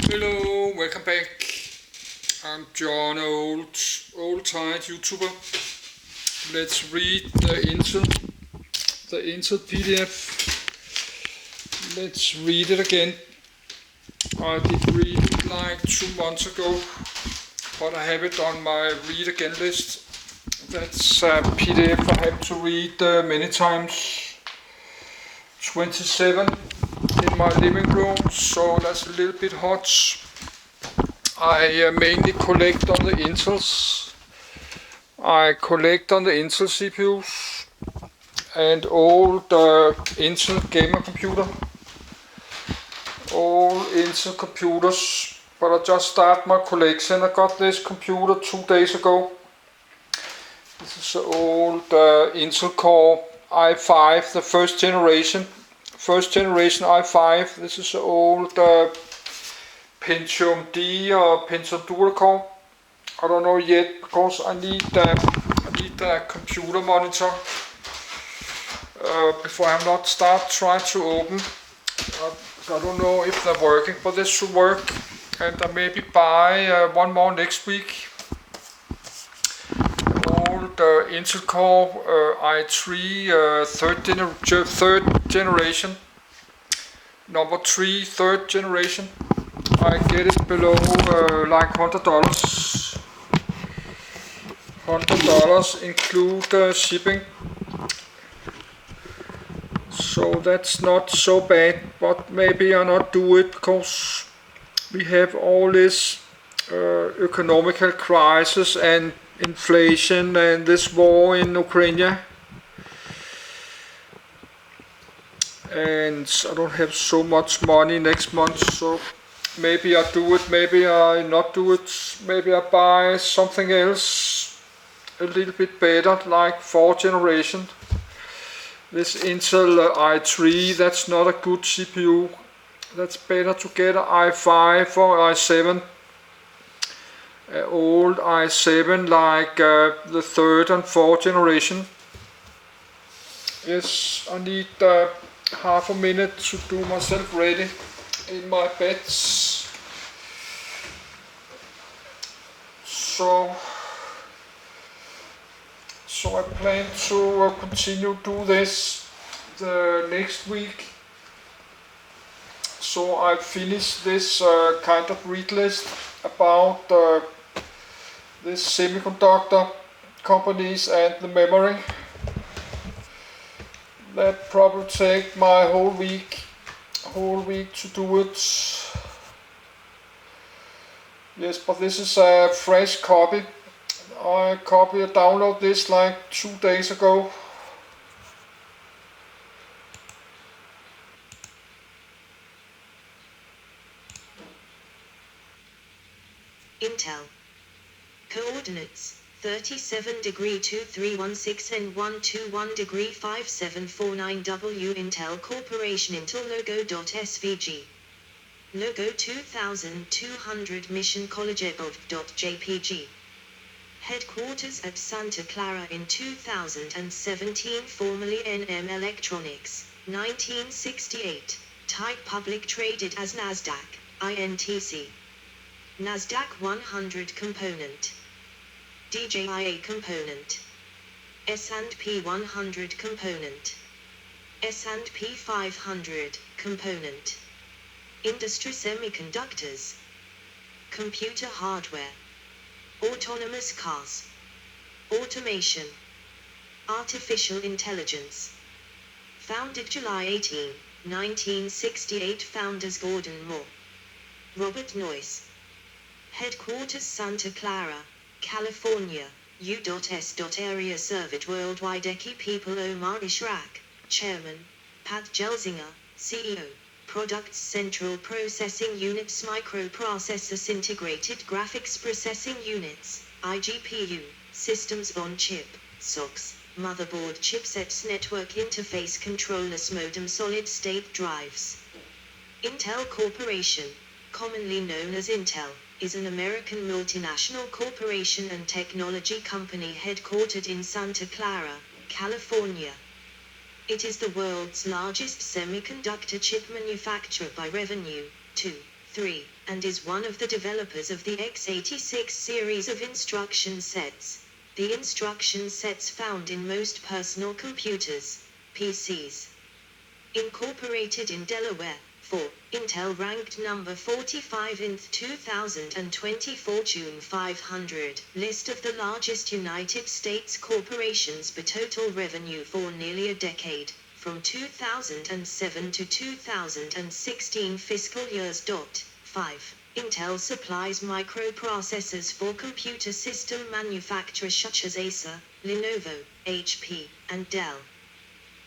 Hello, welcome back. I'm John, old tired YouTuber. Let's read the Intel PDF. Let's read it again. I did read it like 2 months ago, but I have it on my read again list. That's a PDF I have to read many times. 27 in my living room, so that's a little bit hot. I mainly collect on the Intels. I collect on the Intel CPUs and old Intel gamer computer. All Intel computers, but I just started my collection. I got this computer 2 days ago. This is an old Intel Core i5, the first generation i5. This is an old Pentium D or Pentium Dual Core. I don't know yet because I need a computer monitor before I'm not start trying to open. I don't know if they're working, but this should work. And I maybe buy one more next week. Old Intel Core i3 third generation. Number 3 third generation. I get it below like $100. $100 include shipping. So that's not so bad, but maybe I not do it because we have all this economical crisis and inflation and this war in Ukraine. And I don't have so much money next month, so maybe I do it, maybe I not do it, maybe I buy something else a little bit better, like 4th generation. This Intel i3, that's not a good CPU. That's better to get an i5 or i7. Old i7 like the 3rd and 4th generation. Yes, I need half a minute to do myself ready in my bed. So I plan to continue do this the next week. So I finished this kind of read list about this semiconductor companies and the memory. That probably take my whole week to do it. Yes, but this is a fresh copy. I download this like 2 days ago. Intel. Coordinates 37 degree 2316 and 121 degree 5749 Intel Corporation Intel logo.svg. Logo 2200 Mission College .jpg. Headquarters at Santa Clara in 2017, formerly NM Electronics, 1968. Type public traded as NASDAQ, INTC. NASDAQ 100 component. DJIA component. S&P 100 component. S&P 500 component. Industry semiconductors. Computer hardware. Autonomous cars. Automation. Artificial intelligence. Founded July 18, 1968. Founders Gordon Moore. Robert Noyce. Headquarters Santa Clara, California, U.S. Area served worldwide. Eki people Omar Ishraq, Chairman, Pat Gelsinger, CEO. Products Central Processing Units, Microprocessors, Integrated Graphics Processing Units, IGPU, Systems on Chip, SoCs, Motherboard Chipsets, Network Interface Controllers, Modem, Solid State Drives. Intel Corporation, commonly known as Intel, is an American multinational corporation and technology company headquartered in Santa Clara, California. It is the world's largest semiconductor chip manufacturer by revenue. 3, and is one of the developers of the x86 series of instruction sets. The instruction sets found in most personal computers, PCs. Incorporated in Delaware, 4, Intel ranked number 45 in the 2020 Fortune 500 list of the largest United States corporations by total revenue for nearly a decade, from 2007 to 2016 fiscal years. 5. Intel supplies microprocessors for computer system manufacturers such as Acer, Lenovo, HP, and Dell.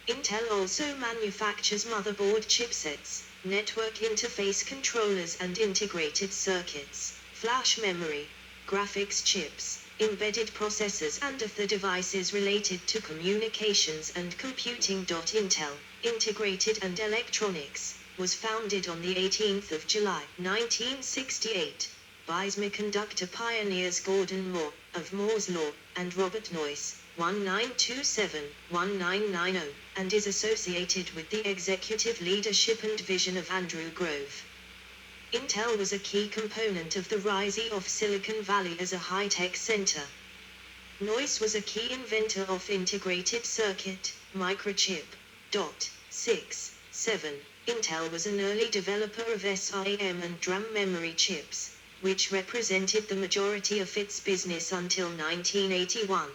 Intel also manufactures motherboard chipsets, network interface controllers and integrated circuits, flash memory, graphics chips, embedded processors and other devices related to communications and computing. Intel, Integrated and Electronics, was founded on the 18th of July 1968 by semiconductor pioneers Gordon Moore, of Moore's Law, and Robert Noyce, 1927-1990, and is associated with the executive leadership and vision of Andrew Grove. Intel was a key component of the rising of Silicon Valley as a high-tech center. Noyce was a key inventor of integrated circuit, microchip. 6. 7. Intel was an early developer of SRAM and DRAM memory chips, which represented the majority of its business until 1981.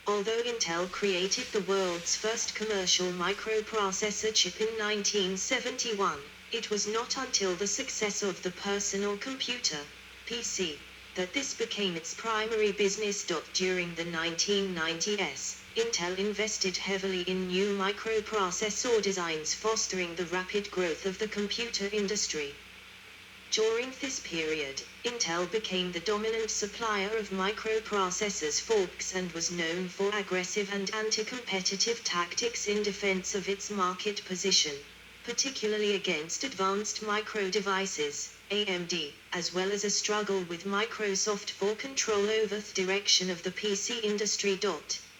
Although Intel created the world's first commercial microprocessor chip in 1971, it was not until the success of the personal computer, PC, that this became its primary business. During the 1990s, Intel invested heavily in new microprocessor designs, fostering the rapid growth of the computer industry. During this period, Intel became the dominant supplier of microprocessors forks and was known for aggressive and anti-competitive tactics in defense of its market position, particularly against Advanced Micro Devices, AMD, as well as a struggle with Microsoft for control over the direction of the PC industry.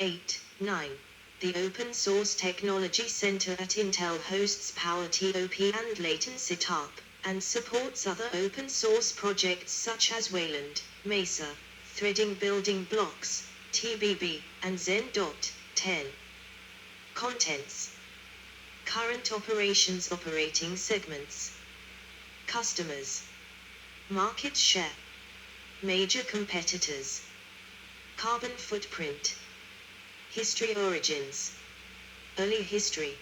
8. 9. The Open Source Technology Center at Intel hosts PowerTop and Latency Top, and supports other open source projects such as Wayland, Mesa, Threading Building Blocks, TBB, and Zen. 10. Contents. Current operations. Operating segments. Customers. Market share. Major competitors. Carbon footprint. History. Origins. Early history.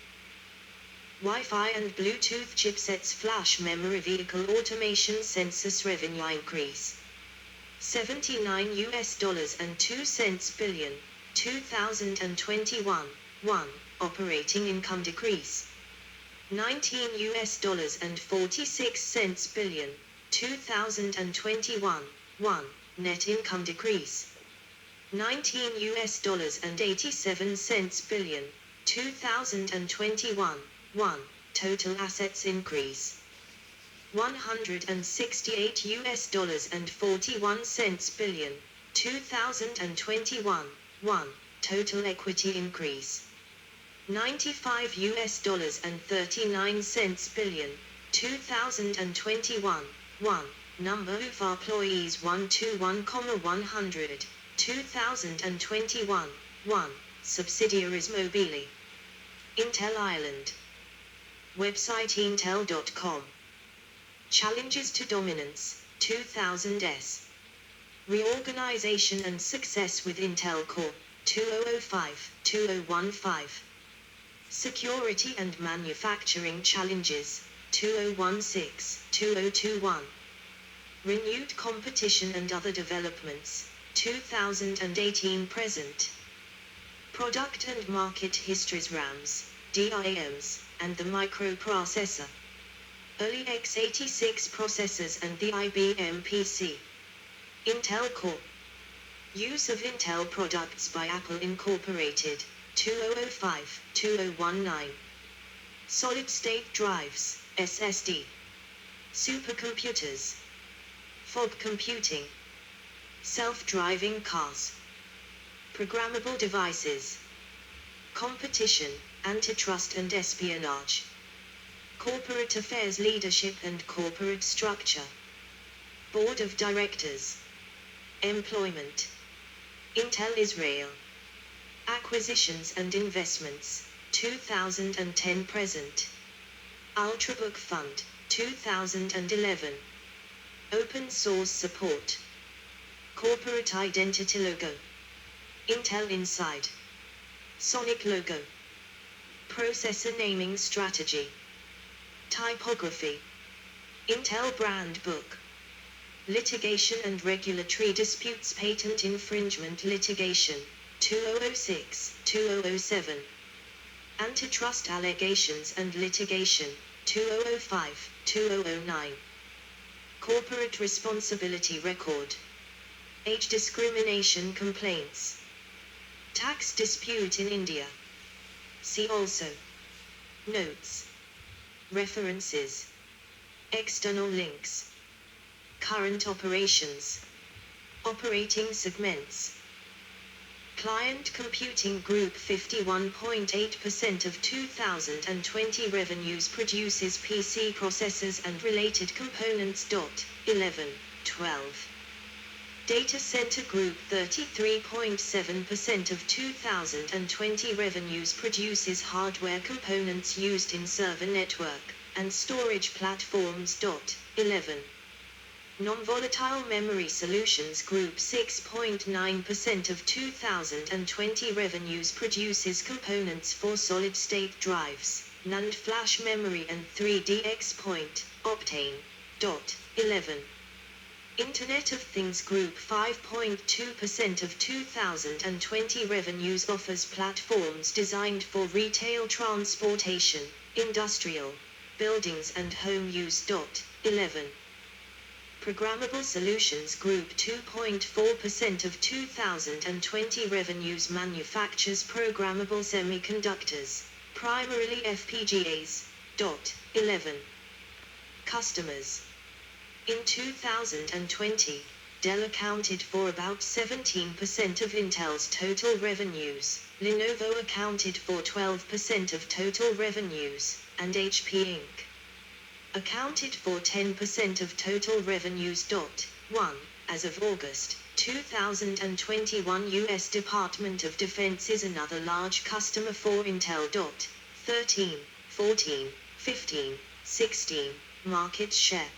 Wi-Fi and Bluetooth chipsets. Flash memory. Vehicle automation. Census. Revenue increase. $79.02 billion, 2021. 1. Operating income decrease. $19.46 billion, 2021. 1. Net income decrease. $19.87 billion, 2021. 1. Total assets increase. $168.41 billion, 2021. 1. Total equity increase. $95.39 billion, 2021. 1. Number of employees 121,100, 2021. 1. Subsidiaries. Mobile. Intel Ireland. Website intel.com. Challenges to dominance, 2000s. Reorganization and success with Intel Core, 2005-2015. Security and manufacturing challenges, 2016-2021. Renewed competition and other developments, 2018 present. Product and market histories. RAMs, DRAMs, and the microprocessor. Early x86 processors and the IBM PC. Intel Core. Use of Intel products by Apple Incorporated, 2005-2019. Solid-state drives, SSD. Supercomputers. Fog computing. Self-driving cars. Programmable devices. Competition, antitrust and espionage. Corporate Affairs Leadership and Corporate Structure. Board of Directors. Employment. Intel Israel. Acquisitions and Investments, 2010 present. Ultrabook Fund, 2011. Open Source Support. Corporate Identity Logo. Intel Inside. Sonic Logo. Processor Naming Strategy. Typography. Intel Brand Book. Litigation and Regulatory Disputes Patent Infringement Litigation, 2006-2007. Antitrust Allegations and Litigation, 2005-2009. Corporate Responsibility Record. Age Discrimination Complaints. Tax Dispute in India. See also. Notes. References. External links. Current operations. Operating segments. Client Computing Group 51.8% of 2020 revenues produces PC processors and related components. 11, 12. Data Center Group 33.7% of 2020 revenues produces hardware components used in server network and storage platforms. 11. Non-Volatile Memory Solutions Group 6.9% of 2020 revenues produces components for solid-state drives, NAND flash memory and 3D XPoint, Optane. 11. Internet of Things Group 5.2% of 2020 revenues offers platforms designed for retail transportation, industrial, buildings and home use. 11. Programmable Solutions Group 2.4% of 2020 revenues manufactures programmable semiconductors, primarily FPGAs. 11. Customers. In 2020, Dell accounted for about 17% of Intel's total revenues, Lenovo accounted for 12% of total revenues, and HP Inc. accounted for 10% of total revenues. 1. As of August 2021, U.S. Department of Defense is another large customer for Intel. 13, 14, 15, 16. Market share.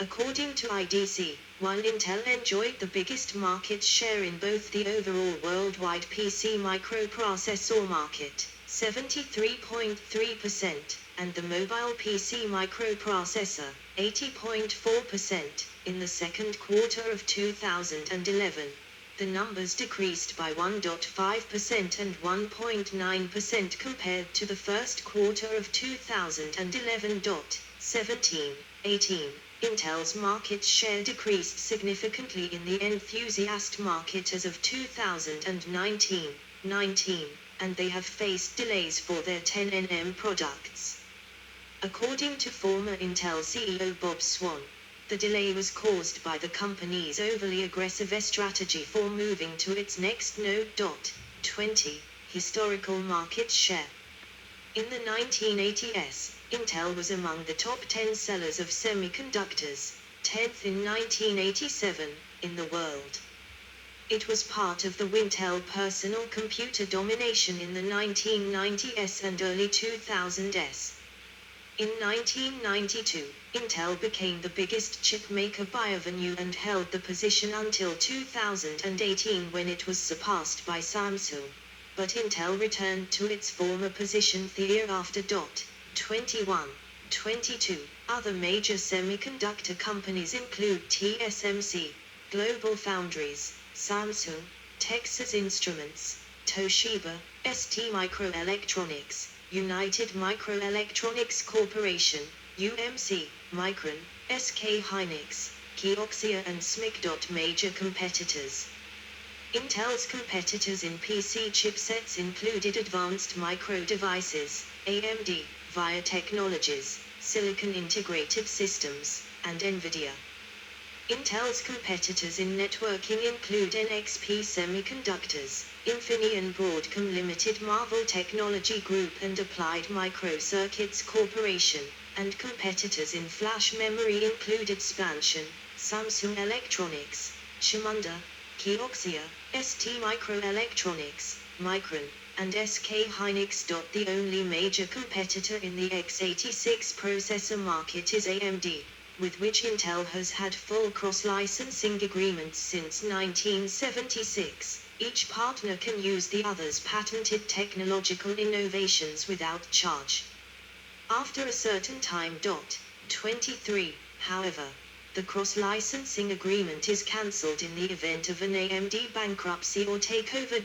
According to IDC, while Intel enjoyed the biggest market share in both the overall worldwide PC microprocessor market, 73.3%, and the mobile PC microprocessor, 80.4%, in the second quarter of 2011. The numbers decreased by 1.5% and 1.9% compared to the first quarter of 2011. 17, 18. Intel's market share decreased significantly in the enthusiast market as of 2019, and they have faced delays for their 10nm products. According to former Intel CEO Bob Swan, the delay was caused by the company's overly aggressive strategy for moving to its next node. 20. Historical market share. In the 1980s, Intel was among the top 10 sellers of semiconductors, 10th in 1987, in the world. It was part of the Wintel personal computer domination in the 1990s and early 2000s. In 1992, Intel became the biggest chip maker by revenue and held the position until 2018 when it was surpassed by Samsung. But Intel returned to its former position the year after. 21, 22. Other major semiconductor companies include TSMC, Global Foundries, Samsung, Texas Instruments, Toshiba, ST Microelectronics, United Microelectronics Corporation, UMC, Micron, SK Hynix, Kioxia and SMIC. Major competitors. Intel's competitors in PC chipsets included Advanced Micro Devices, AMD, VIA Technologies, Silicon Integrated Systems, and NVIDIA. Intel's competitors in networking include NXP Semiconductors, Infineon Broadcom Limited, Marvell Technology Group and Applied Microcircuits Corporation, and competitors in flash memory include Expansion, Samsung Electronics, Chimunda, Kioxia, ST Microelectronics, Micron, and SK Hynix. The only major competitor in the x86 processor market is AMD, with which Intel has had full cross-licensing agreements since 1976. Each partner can use the other's patented technological innovations without charge. After a certain time. 23, however, the cross-licensing agreement is cancelled in the event of an AMD bankruptcy or takeover.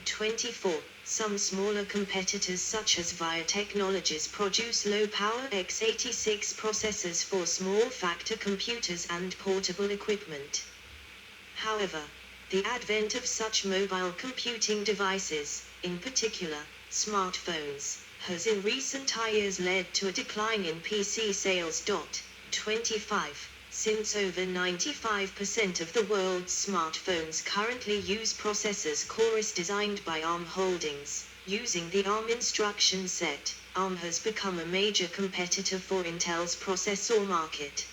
24. Some smaller competitors such as VIA Technologies produce low-power x86 processors for small-factor computers and portable equipment. However, the advent of such mobile computing devices, in particular, smartphones, has in recent years led to a decline in PC sales. 25. Since over 95% of the world's smartphones currently use processors cores designed by ARM Holdings, using the ARM instruction set, ARM has become a major competitor for Intel's processor market.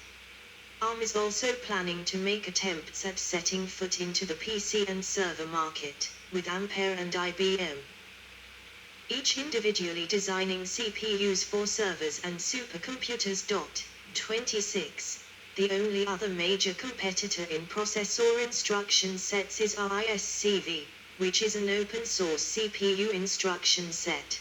ARM is also planning to make attempts at setting foot into the PC and server market, with Ampere and IBM. Each individually designing CPUs for servers and supercomputers. 26. The only other major competitor in processor instruction sets is RISC-V, which is an open-source CPU instruction set.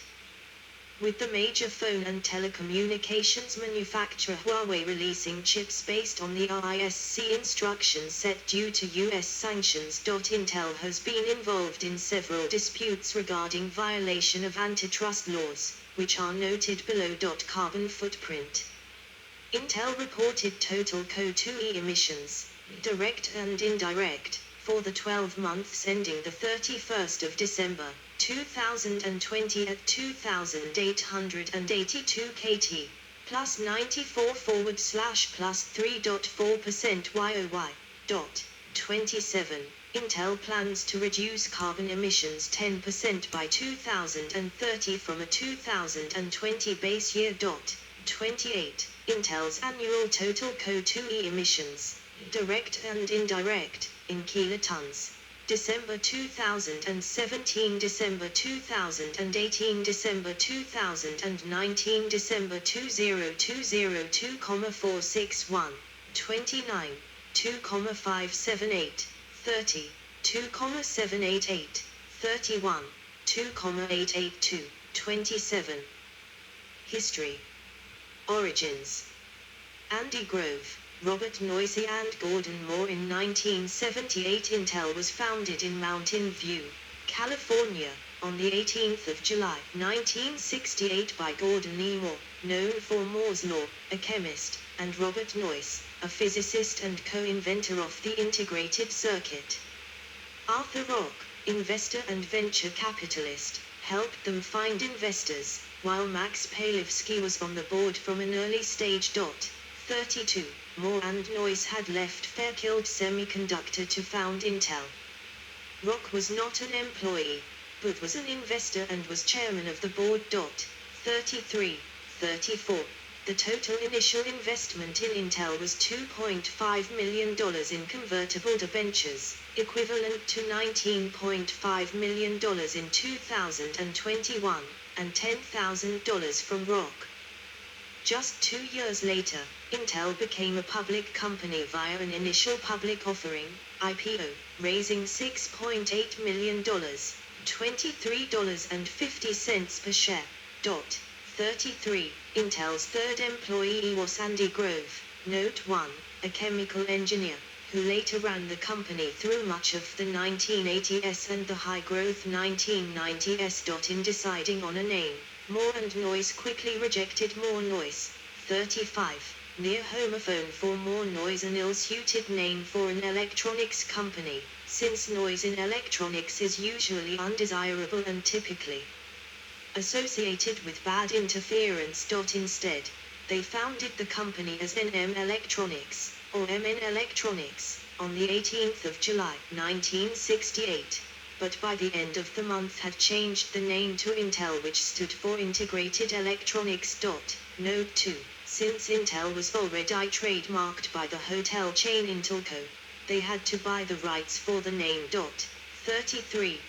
With the major phone and telecommunications manufacturer Huawei releasing chips based on the RISC instruction set due to US sanctions. Intel has been involved in several disputes regarding violation of antitrust laws, which are noted below. Carbon footprint. Intel reported total CO2e emissions, direct and indirect, for the 12 months ending the 31st of December, 2020 at 2,882 kt, plus 94 / plus 3.4% YOY. 27. Intel plans to reduce carbon emissions 10% by 2030 from a 2020 base year. 28. Intel's annual total CO2e emissions, direct and indirect, in kilotons. December 2017, December 2018, December 2019, December 2020 2,461, 29, 2,578, 30, 2,788, 31, 2,882, 27. History. Origins. Andy Grove, Robert Noisy and Gordon Moore. In 1978 Intel was founded in Mountain View, California, on the 18th of July 1968 by Gordon E. Moore, known for Moore's Law, a chemist, and Robert Noyce, a physicist and co-inventor of the integrated circuit. Arthur Rock, investor and venture capitalist, helped them find investors, while Max Palevsky was on the board from an early stage. 32. Moore and Noyce had left Fairchild Semiconductor to found Intel. Rock was not an employee, but was an investor and was chairman of the board. 33. 34. The total initial investment in Intel was $2.5 million in convertible debentures, equivalent to $19.5 million in 2021, and $10,000 from Rock. Just 2 years later, Intel became a public company via an initial public offering, IPO, raising $6.8 million, $23.50 per share. 33. Intel's third employee was Andy Grove, Note 1, a chemical engineer, who later ran the company through much of the 1980s and the high-growth 1990s. In deciding on a name, Moore and Noyce quickly rejected Moore Noyce. 35. Near homophone for Moore Noise, an ill-suited name for an electronics company, since noise in electronics is usually undesirable and typically associated with bad interference. Instead, They founded the company as NM Electronics, or MN Electronics, on the 18th of July, 1968, but by the end of the month had changed the name to Intel, which stood for Integrated Electronics. Note 2. Since Intel was already trademarked by the hotel chain Intelco, they had to buy the rights for the name. 33.